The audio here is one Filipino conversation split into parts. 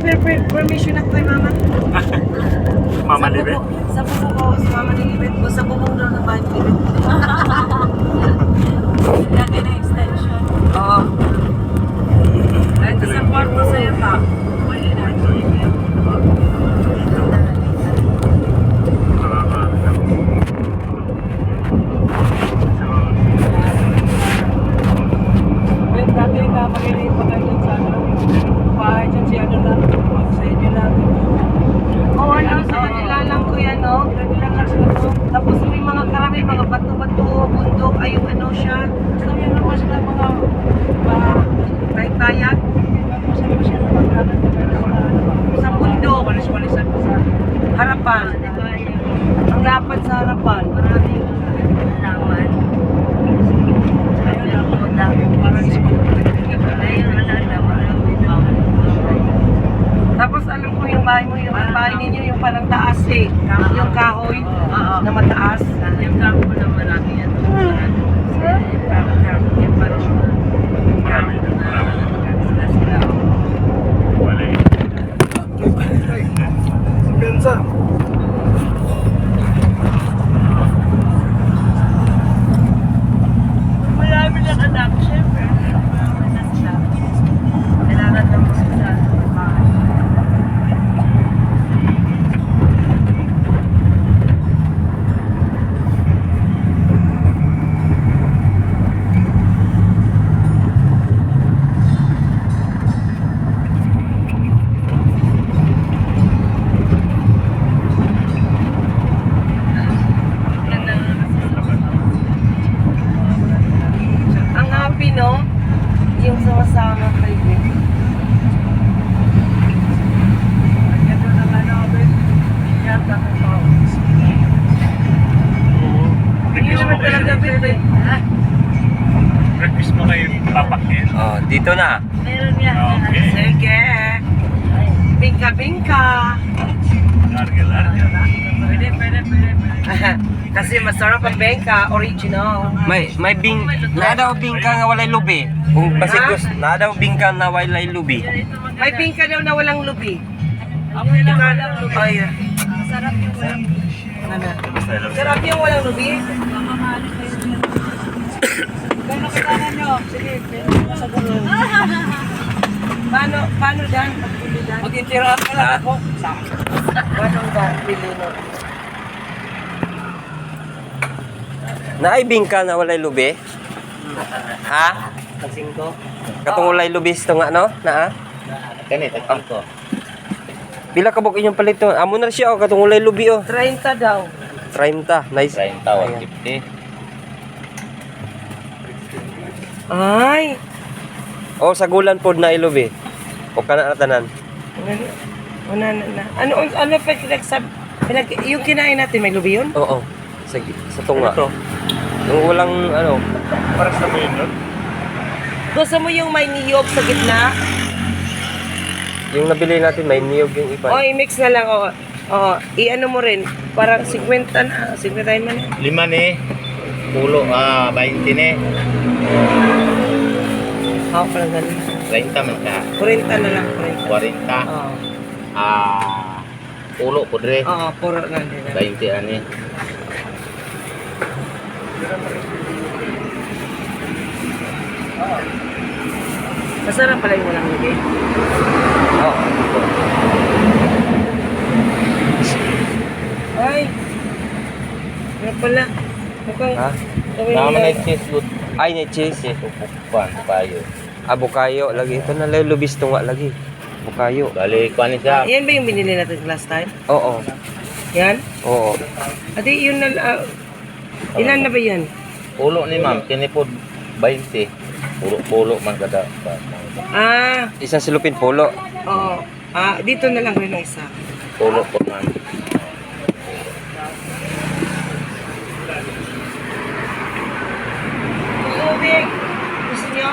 permission ako kay mama. Mama Libet? Sa buko ko, sa mama ni Libet. O sa bubong daw ng bahay ni Libet. Lagi na extension. Oo. Kahit sa kwarto sa'yo pa. Pwede na. Wait, dati ka makinig pa kayo dyan sa ano. Bahay dyan si ano lang. Sa inyo lang. Oo, ano, sa kanila lang ko yan, no? Kanila lang sila po. Tapos may mga karami, mga bato-bato, bundok, ay yung ano siya. Gusto nyo naman sila mga bayat-bayat. Tapos siya na magkakas sa bundok. Walis-walisan pa sa harapan. Ang lapad sa harapan. Maraming laman. Ayun lang po na. Parang ayun, wala na. Tapos alam ko yung bahay mo, yung bahay ninyo, yung parang taas eh. Yung kahoy na mataas. Yung kamo ko naman natin yan. Yung parang Marami. Wala. Benza. marami ng anak, syempre. Anak siya. Kailangan ng hospital. Ang happy, no? Yung sama-sama kayo. Ito na nga namin. Yata ng tao. Hindi naman talaga pwede. Breakfast mo kayo papakit. Oh, dito na. Meron niya. Okay. Sige. Bingka-bingka. Larga-larga. Pwede. Kasi masarap ang bengka, original. May bing na daw bingka nga walay lubi. Kung basig gusto, na daw bingka na walay lubi. May bingka daw na walang lubi. Okay lang, walang lubi. Ay, Sarap yung walang lubi. ano? Sarap yung walang lubi. Mamamali kayo dyan. Gano'n kailangan nyo? Sige, pwede sa gano'n. Paano dan? Pagpili dan? Mag-interact ka lang ako. Paano dan? Pili no? Naay bingka na walay lubi. Ha? Kasing ko? Katong walay lubi ito nga no? Na? Kani, takang ko. Pila ka buk inyong palito? Amo na siya oh katong walay lubi oh. 30 daw. 30. Nice. 30, 150. Ay! Oh, sa gulan pod na ilubi. O kana na tanan. Una na. Ano pa yung kinain natin, may lubi yun? Oo. Sa tunga. Yung walang ano. Para sa mo yun, no? Gusto mo yung may niyog sa gitna? Yung nabili natin may niyog yung iba. O, i-mix na lang. O, i-ano mo rin. Parang 50 na. 50 tayo man. 5 ni. Pulo, 20 ni. Ako pala ganun. 30 man ka. 40 na lang. 40. 40. Oo. Pulo po dre. Oo, puro na din. 20 ani. Masarap pala yung walang lubi. Oo. Ay! Ano pala? Mukhang... Ha? Naman na cheese good. Ay, na cheese. Cheese upupan payo. Bukayo lagi. Ito na lang lubis tunga lagi. Bukayo. Bali ko ani siya. Yan ba yung binili natin last time? Oo. Yan? Oo. Ate, yun na... ilan na ba yan? Pulo ni ma'am, kini po 20. Pulo man kada. Ah, Isang silupin pulo. oo. Dito na lang rin ang isa. Pulo po man. Tubig! Gusto niyo?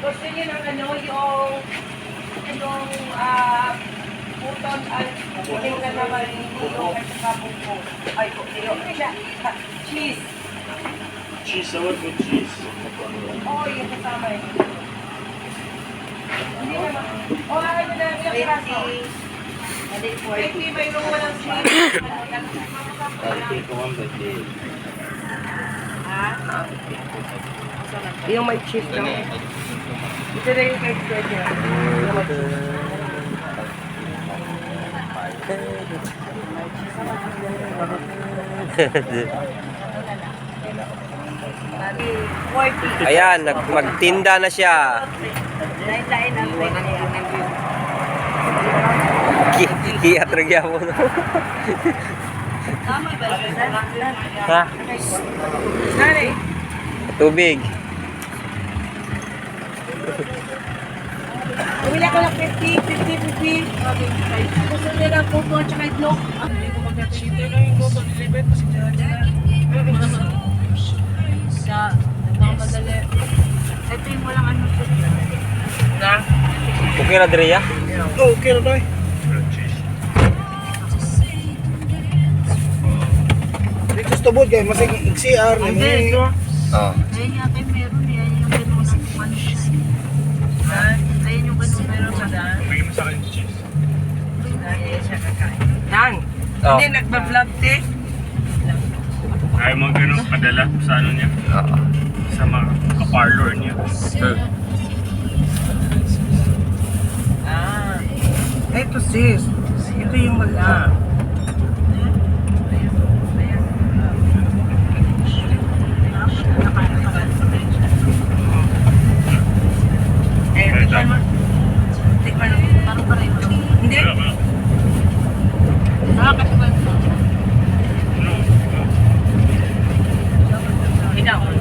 Gusto niyo ng ano, yung puton at puting na naman yung at saka buko. Ay, buko. Cheese. Cheese, what with cheese? Oo, yung kasama yun. Hindi naman. O, ano na, yung piraso. 20, mayroong walang cheese. Yung may cheese lang. Ito na yung may cheese niya. Yung may cheese. Ayan, magtinda na siya. Lain-lain ang Kiatragya mo. Ha? Nani? Tubig. Bumili ako ng 50. Gusto niya ng puto at saka itlog. Sa nagmamadali. Ito yung walang ano. Na? Okay na, Drea? Okay na tayo. Gusto mo kayo, masig CR na Hindi, mo. Oo. Ayun yata yung meron yan. Yung ganun sa panis. Ayun yung ganun meron sa daan. Bigyan mo sa akin cheese. Ayun siya kakain. Yan. Oh. Hindi, nagbablog te. Ayaw mo ganun padala sa ano niya, Oo. sa mga ka-parlor niya. Ito sis. Ito yung wala. Tikman mo. Tikman mo. Parang pareho. Hindi. Kasi ba ito? May daon.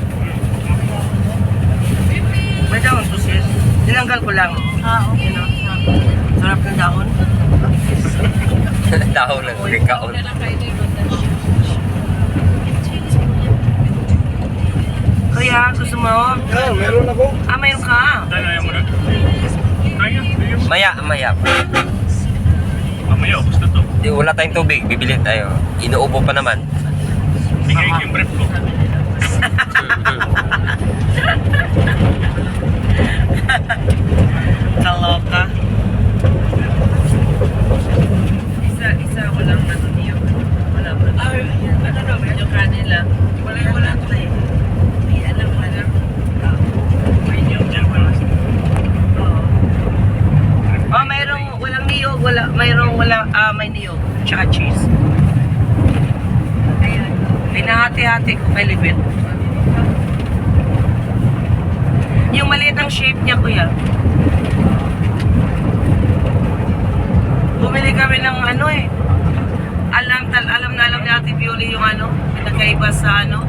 May daon to sis. Tinanggal ko lang. Okay. Sarap ng daon. Dahon ng kaon. Kuya, gusto mo? Ah, meron ako. Mayroon ka. Dahil ayaw mo na. Kaya, bigyan mo. Maya. Mamaya, ubos na to. Di, wala tayong tubig. Bibili tayo. Inuubo pa naman. Bigay ko yung brief ko. Kaloka. Isa walang ano niyo. Wala ba? Ano daw medyo kanila. Wala tayo. Hindi alam. Yan pala. Oh, mayroong walang niyog, may niyog, tsaka cheese. Ayan. Pinahati-hati ko kay Libet. Yung maliit ang shape niya, kuya. Bumili kami ng ano eh. Alam na ni Ate Pioli yung ano, pinagkaiba sa ano,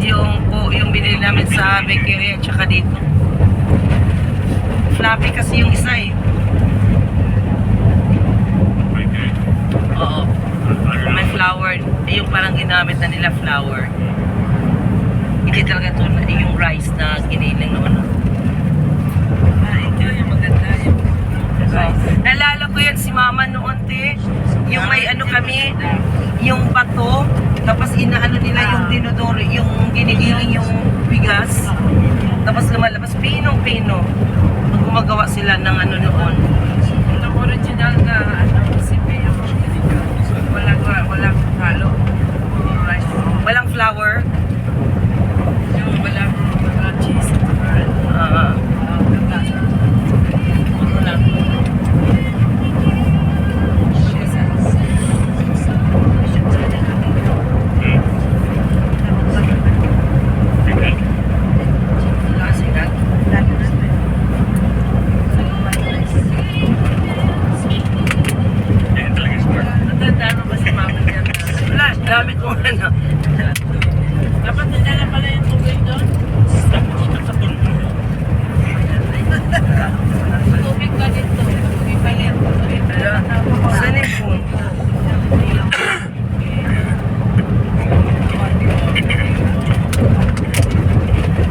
yung binili namin sa bakery at saka dito. Fluffy kasi yung isa eh. Okay. Oo. May flour. Yung parang ginamit na nila flour. Hindi talaga ito yung rice na giniling noon. Ito yung maganda yung Nalala ko yan si Mama noon, te. Yung may ano kami, yung bato, tapos inaano nila yung dinodoro, yung ginigiling yung bigas. Tapos lumalabas, pinong-pino. Gumagawa sila ng ano noon. Yung original na ano, recipe yung walang halo. Rice. Walang flour. Yung walang cheese. Walang Yan talaga smart. Natanda mo ba si mama niya? Wala, dami ko ano. Dapat nila pala yung tubig doon. Tubig ka dito. Tubig pa rin. Saan yung phone?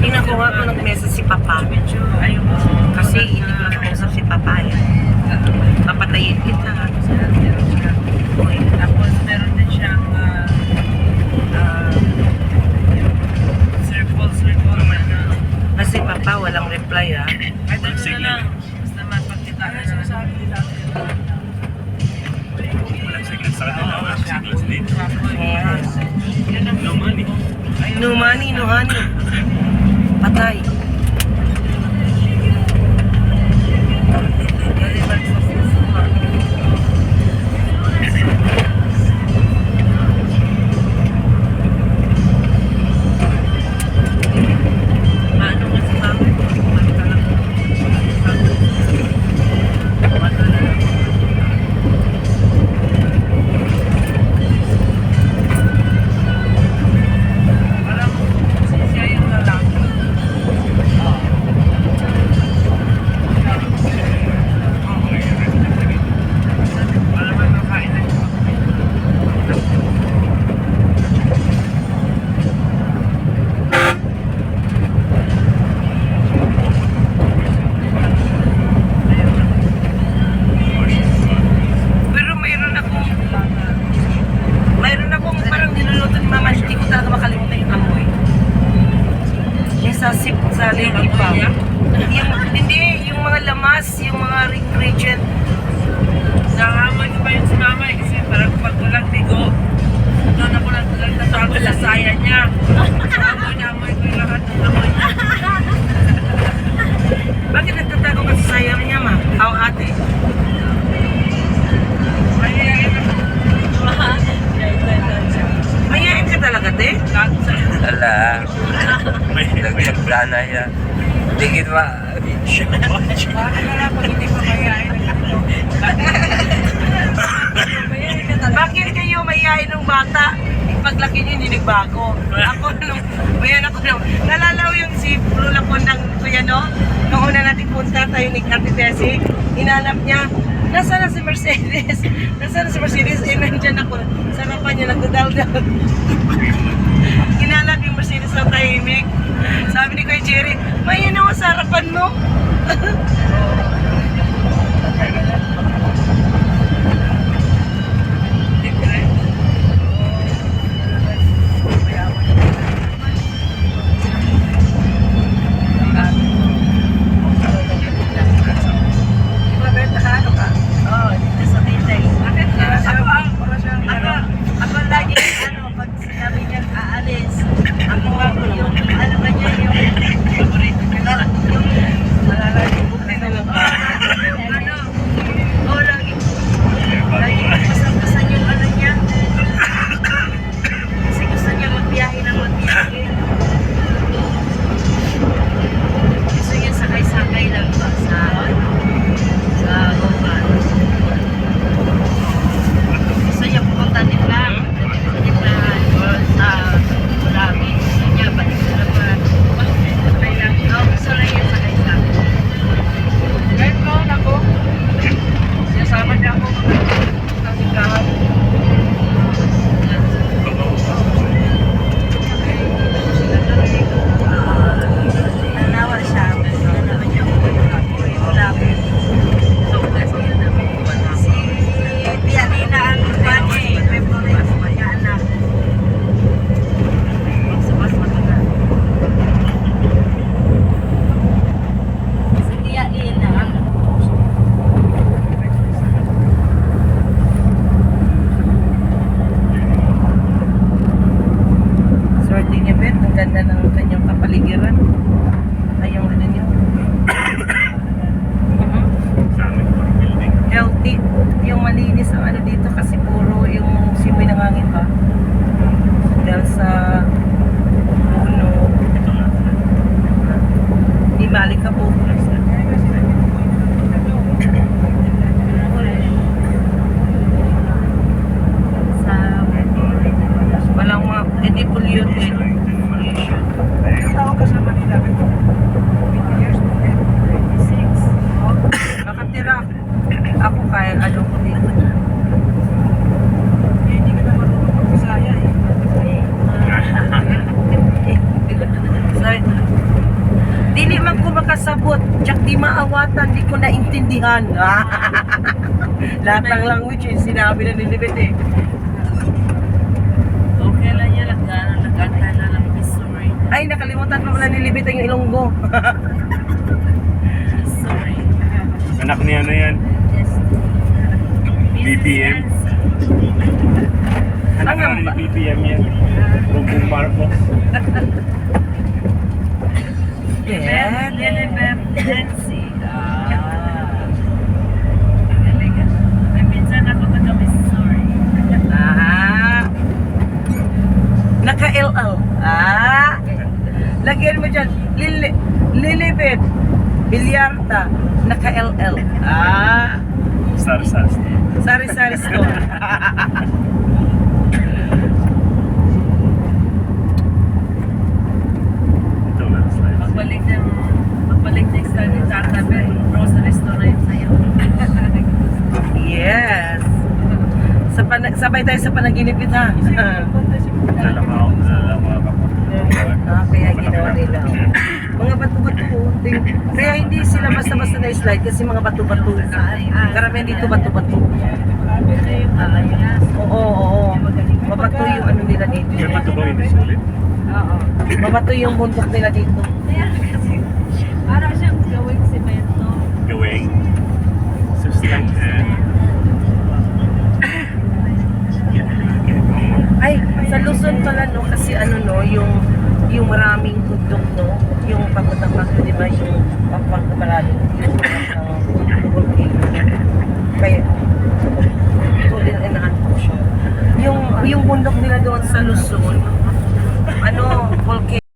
Tingnan ko nga kung nag-message si Papa. Kasi hindi ko nakausap si Papa. Papatayin kita. Tapos meron din siyang Papa, walang reply ah. Kahit ano na lang. Basta mapagkita na lang. Walang signal sa kanila. Walang signal sa dito. Yun ang No money. No money, no honey. Patay. Paano nga si Mami? Paano ka lang? Paano na lang? Parang siya yung lalaki. Para man makain na yung Pero mayroon akong parang niluluto ni Mama, hindi ko talaga makalimutan yung amoy. Yung sa lady pa. Hindi, yung mga lamas, yung mga ingredient. Nakahamon ko pa yun si Mama eh, kasi parang pag walang bigo, doon ako nagtatago sa saya niya. Amoy ko yung lahat ng amoy niya. Bakit nagtatago ka sa sayang niya, Ma? Aw, ate. Mayayain ka talaga, te? Ala. Lagyan sana yan. Tingin ma. Bakit kayo mayayain ng bata? Paglaki niyo, hindi nagbago. Ako nung, nalalaw yung si Lula ko ng kuya, no? Nung una natin punta tayo ni Ate Tessie, hinanap niya, nasaan na si Mercedes? Nasaan na si Mercedes? Eh, nandyan ako. Sarapan niya, nagdadaldal. Hinanap yung Mercedes na tahimik. Sabi ni Kuya Jerry, may yun ako sa harapan mo. Ako lagi, pag sinabi niya aalis, ako yung, ano ba niya, yung favorite niya. Ano, oo, lagi pasampasan yung ano niya. Kasi gusto niya magbiyahe ng magbiyahe. Gusto niya sakay-sakay lang ba sa Goban. Gusto niya pumunta nila sa Mulabi. Gusto niya balik na naman. Sakay lang. Gusto lang yan sakay-sakay. Kahit noon ako, sinasama niya ako sa tindahan. Nanawa siya. Nanawa niya ako. Mulabi. So, kasi yun namin. Si Pianina ang bani. May problema sa mga anak. Magsabas matagal. Si Pianina. Swerte niya, Bet. Ang ganda ng kanyang kapaligiran. Ayong ano niya. Sa amin, parang building. Healthy. Yung malinis ang ano dito kasi puro yung simoy ng hangin ba? Dahil sa puno. Ito nga. Di balik ka po. Walang mga, hindi polluted. Tawag ka sa Manila. 20 years. 26. Nakatira. Ako kaya ano ko dito. Hindi ka na marunong mag-Bisaya eh. Sorry. Dili man ko makasabot, tsak di maawatan, di ko naintindihan. Lahat ng language eh, sinabi na ni Libet eh. Ay, nakalimutan pa pala nilibit ang Ilonggo. Sorry. Anak niya na yan. BPM. Anak Ano na ba? ni BPM yan. Bongbong Marcos. Beth? Lilibet Nancy. Galing. May minsan ako kagabi, sorry. Naka-LL. Lagyan mo dyan. Lilibet. Bilyarta. Naka-LL. Sar-sar. Sari-sari store. Ito na slide. Magbalik next time ni Tata, pero grocery store na yun sa'yo. Yes. Sabay tayo sa panaginip ha. Dala mga kapatid. Kaya ginawa nila. Mga bato-bato. Kaya hindi sila basta-basta na-slide kasi mga bato-bato. Karamihan dito bato-bato. Oo. Mabato yung ano nila dito. May bato bang hindi sulit? Oo. Mabato yung bundok nila dito. Para siyang gawing semento. Gawing. Substance. Ay, sa Luzon pala no, kasi ano no, yung maraming bundok no, yung papunta-papunta, di ba, yung